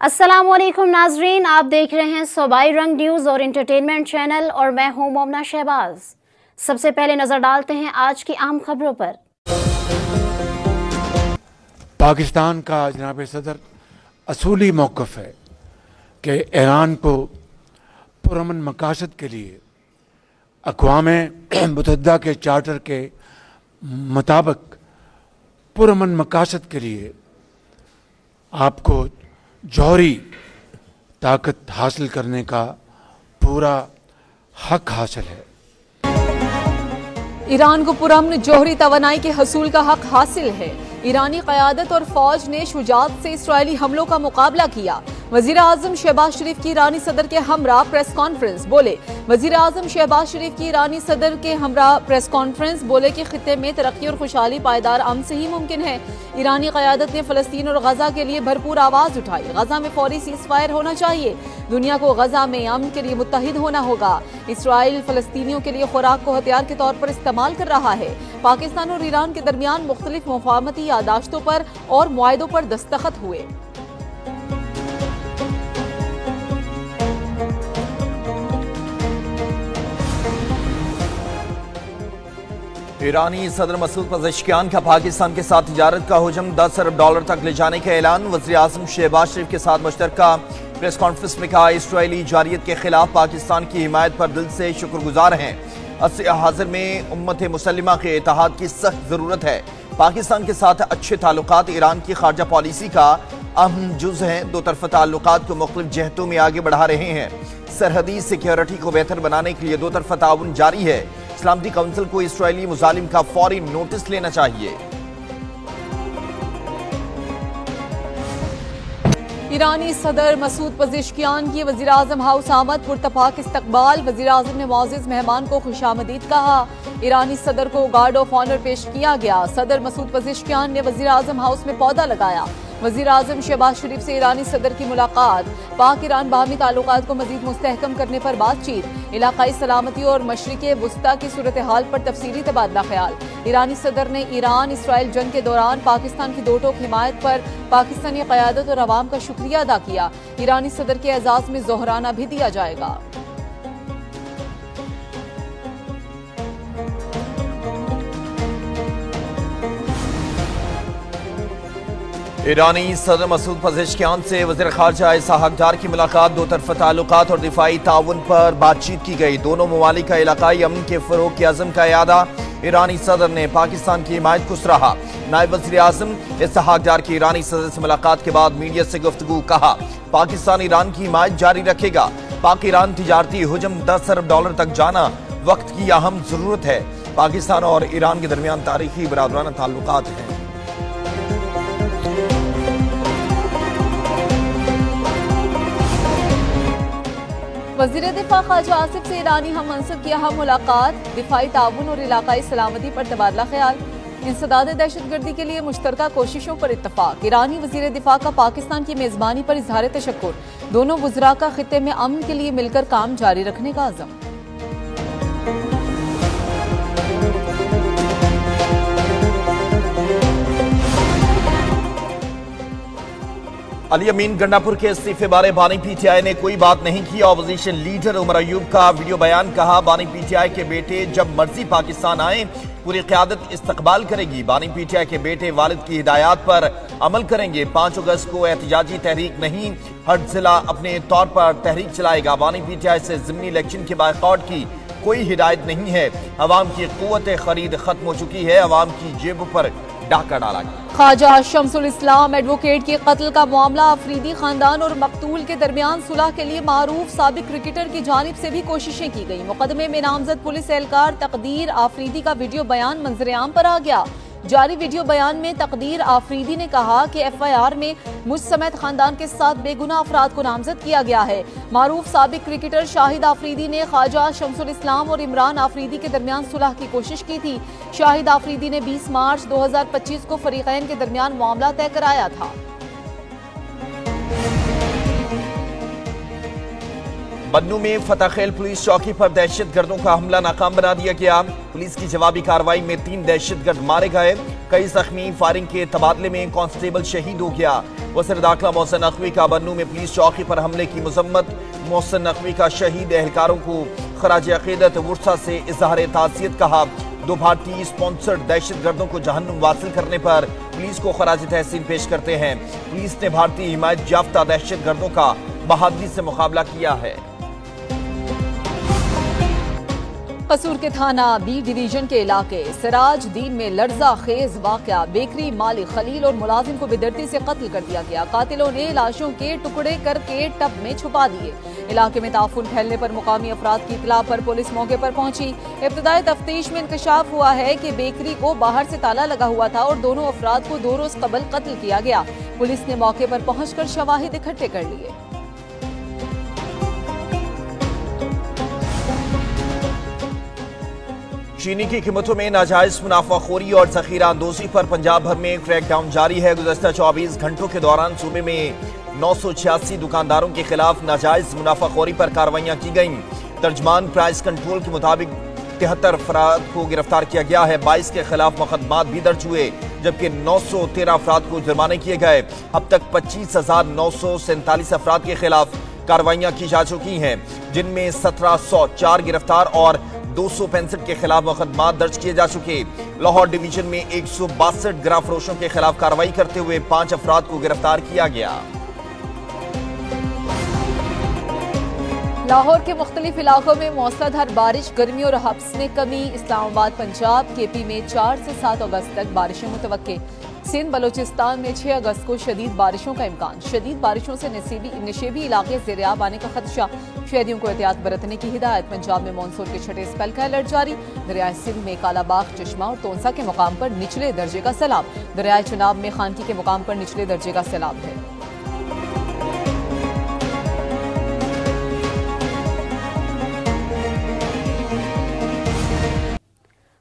अस्सलामुअलैकुम नाजरीन, आप देख रहे हैं सूबाई रंग न्यूज़ और इंटरटेनमेंट चैनल और मैं हूं मोमना शहबाज। सबसे पहले नजर डालते हैं आज की आम खबरों पर। पाकिस्तान का जनाब सदर असूली मौक़िफ़ है कि ईरान को पुरअमन मकासद के लिए अक़वाम मुत्तहिदा के चार्टर के मुताबिक पुरअमन मकासद के लिए आपको जौहरी ताकत हासिल करने का पूरा हक हासिल है। ईरान को पुरअमन जौहरी तवानाई के हसूल का हक हासिल है। ईरानी क़यादत और फौज ने शुजाअत से इस्राईली हमलों का मुकाबला किया। वज़ीर आज़म शहबाज शरीफ की ईरानी सदर के हमरा प्रेस कॉन्फ्रेंस। बोले वज़ीर आज़म शहबाज शरीफ की ईरानी सदर के हमरा प्रेस कॉन्फ्रेंस। बोले कि खित्ते में तरक्की और खुशहाली पायदार अमन से ही मुमकिन है। ईरानी क़यादत ने फ़लस्तीन और गजा के लिए भरपूर आवाज़ उठाई। गजा में फौरी सीज़फायर होना चाहिए। दुनिया को गजा में अमन के लिए मुत्तहिद होना होगा। इसराइल फ़लस्तीनियों के लिए खुराक को हथियार के तौर पर इस्तेमाल कर रहा है। पाकिस्तान और ईरान के दरमियान मुख्तलिफ मुफाहमती यादाश्तों पर और मुआहदों पर दस्तखत हुए। ईरानी सदर मसूद पज़ेश्कियान का पाकिस्तान के साथ तिजारत का हुजम $10 अरब तक ले जाने का ऐलान। वज़ीर आज़म शहबाज शरीफ के साथ मुश्तरका प्रेस कॉन्फ्रेंस में कहा, इसराइली जारियत के खिलाफ पाकिस्तान की हिमायत पर दिल से शुक्रगुजार हैं। असर हाजिर में उम्मत मुसलिमा के इत्तेहाद की सख्त जरूरत है। पाकिस्तान के साथ अच्छे ताल्लुकात ईरान की खारजा पॉलिसी का अहम जुज़ हैं। दो तरफ़ा ताल्लुकात को मुख्तलिफ जहतों में आगे बढ़ा रहे हैं। सरहदी सिक्योरिटी को बेहतर बनाने के लिए दो तरफ़ा ताउन जारी है। सलामती काउंसिल को इसराइली मुजालिम का फौरी नोटिस लेना चाहिए। ईरानी सदर मसूद पज़ेश्कियान की वज़ीर आज़म हाउस आमद पुरतपाक इस्तकबाल। वज़ीर आज़म ने मुअज़्ज़िज़ मेहमान को खुशामदीद कहा। ईरानी सदर को गार्ड ऑफ ऑनर पेश किया गया। सदर मसूद पज़ेश्कियान ने वज़ीर आज़म हाउस में पौधा लगाया। वज़ीर आज़म शहबाज शरीफ से ईरानी सदर की मुलाकात। पाक ईरान बाहमी ताल्लुकात को मज़ीद मुस्तहकम करने पर बातचीत। इलाकाई सलामती और मशरिक़े वुस्ता की सूरत हाल पर तफसीली तबादला ख्याल। ईरानी सदर ने ईरान इसराइल जंग के दौरान पाकिस्तान की दो टोक हिमायत पर पाकिस्तानी क़यादत और अवाम का शुक्रिया अदा किया। ईरानी सदर के एजाज़ में ज़ोहराना भी दिया जाएगा। ईरानी सदर मसूद पज़ेश्कियान से वज़ीर ख़ारजा इसाक डार की मुलाकात। दो तरफ़ा ताल्लुकात और दिफाई ताउन पर बातचीत की गई। दोनों ममालिक का इलाकाई अमन के फ़रोग़ के अज़म का यादा। ईरानी सदर ने पाकिस्तान की हिमायत को सराहा। नायब वज़ीर आज़म इसाक डार की ईरानी सदर से मुलाकात के बाद मीडिया से गुफ्तगू। कहा, पाकिस्तान ईरान की हिमायत जारी रखेगा। पाक ईरान तिजारती हुजम $10 अरब तक जाना वक्त की अहम ज़रूरत है। पाकिस्तान और ईरान के दरमियान तारीखी बरादराना ताल्लुकात हैं। वज़ीर दिफा ख्वाजा आसिफ से ईरानी हम मनसब की अहम मुलाकात। दिफाई ताउन और इलाकाई सलामती पर तबादला ख्याल। इंसदाद दहशतगर्दी के लिए मुश्तरका कोशिशों पर इत्तफाक। ईरानी वज़ीर दिफा का पाकिस्तान की मेज़बानी पर इजहार तशक्कुर। दोनों वज़रा का खित्ते में अमन के लिए मिलकर काम जारी रखने का अज़म। अली अमीन गंडापुर के इस्तीफे बारे बानी पीटीआई ने कोई बात नहीं की। ऑपोजिशन लीडर उमर अयूब का वीडियो बयान। कहा, बानी पीटीआई के बेटे जब मर्जी पाकिस्तान आए पूरी क़यादत इस्तकबाल करेगी। बानी पीटीआई के बेटे वालिद की हिदायत पर अमल करेंगे। 5 अगस्त को एहतजाजी तहरीक नहीं, हर जिला अपने तौर पर तहरीक चलाएगा। बानी पीटीआई से ज़िमनी इलेक्शन के बायकॉट की कोई हिदायत नहीं है। अवाम की क़ुव्वत खरीद खत्म हो चुकी है। अवाम की जेबों पर डाका डाला गया। ख्वाजा शम्सुल इस्लाम एडवोकेट के कत्ल का मामला। अफरीदी खानदान और मकतूल के दरमियान सुलह के लिए मारूफ साबिक क्रिकेटर की जानिब से भी कोशिशें की गई। मुकदमे में नामजद पुलिस एहलकार तकदीर आफरीदी का वीडियो बयान मंजर-ए-आम पर आ गया। जारी वीडियो बयान में तकदीर आफरीदी ने कहा कि FIR में मुझ समेत खानदान के 7 बेगुनाह अफराद को नामजद किया गया है। मारूफ साबिक क्रिकेटर शाहिद आफरीदी ने ख्वाजा शम्सुल इस्लाम और इमरान आफरीदी के दरमियान सुलह की कोशिश की थी। शाहिद आफरीदी ने 20 मार्च 2025 को फरीकैन के दरमियान मामला तय कराया था। बन्नू में फतेहखेल पुलिस चौकी पर दहशतगर्दों का हमला नाकाम बना दिया गया। पुलिस की जवाबी कार्रवाई में 3 दहशतगर्द मारे गए, कई जख्मी। फायरिंग के तबादले में कांस्टेबल शहीद हो गया। वज़ीर दाखिला मोहसिन नकवी का बन्नू में पुलिस चौकी पर हमले की मजम्मत। मोहसिन नकवी का शहीद एहलकारों को खराज अकीदत वुरसा से इजहार ताज़ियत कहा। 2 भारतीय स्पॉन्सर्ड दहशतगर्दों को जहन्नुम वासिल करने पर पुलिस को खराज तहसीन पेश करते हैं। पुलिस ने भारतीय हिमायत याफ्ता दहशतगर्दों का बहादुरी से मुकाबला किया है। कसूर के थाना बी डिवीजन के इलाके सिराज दीन में लर्जा खेज वाकया। बेकरी मालिक खलील और मुलाजिम को बेदर्दी से कत्ल कर दिया गया। कातिलों ने लाशों के टुकड़े करके टब में छुपा दिए। इलाके में ताफुन फैलने पर मुकामी अफराद की इतला पर पुलिस मौके पर पहुंची। इब्तदाई तफ्तीश में इंकशाफ हुआ है कि बेकरी को बाहर से ताला लगा हुआ था और दोनों अफराद को 2 रोज कबल कत्ल किया गया। पुलिस ने मौके पर पहुंचकर शवाहिद इकट्ठे कर लिए। चीनी की कीमतों में नाजायज मुनाफाखोरी और जखीरा अंदोजी पर पंजाब भर में क्रैकडाउन जारी है। गुज़श्ता 24 घंटों के दौरान सूबे में 986 दुकानदारों के खिलाफ नाजायज मुनाफाखोरी पर कार्रवाइयां की गईं। तर्जमान प्राइस कंट्रोल के मुताबिक 73 अफराद को गिरफ्तार किया गया है। 22 के खिलाफ मुकदमात भी दर्ज हुए, जबकि 913 अफराद को जुर्माने किए गए। अब तक 25,947 अफराद के खिलाफ कार्रवाइयां की जा चुकी हैं, जिनमें 1704 गिरफ्तार और 265 के खिलाफ मुकदमा दर्ज किए जा चुके। लाहौर डिवीजन में 162 ग्राम फरोशों के खिलाफ कार्रवाई करते हुए 5 अफराद को गिरफ्तार किया गया। लाहौर के मुख्तलिफ इलाकों में मौसलाधार बारिश, गर्मी और हब्स में कमी। इस्लामाबाद, पंजाब, केपी में 4 से 7 अगस्त तक बारिशें मुतवक्के। सिंध बलोचिस्तान में 6 अगस्त को शदीद बारिशों का इम्कान। शदीद बारिशों से नशेबी इलाके ज़ेरियाब आने का खदशा। शहरियों को एहतियात बरतने की हिदायत। पंजाब में मानसून के 6ठे स्पेल का अलर्ट जारी। दरियाए सिंध में कालाबाग, चश्मा और तोनसा के मुकाम पर निचले दर्जे का सैलाब। दरियाए चुनाब में खानकी के मुकाम पर निचले दर्जे का सैलाब है।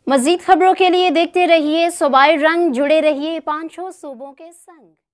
मजीद खबरों के लिए देखते रहिए सूबाई रंग, जुड़े रहिए 5 सूबों के संग।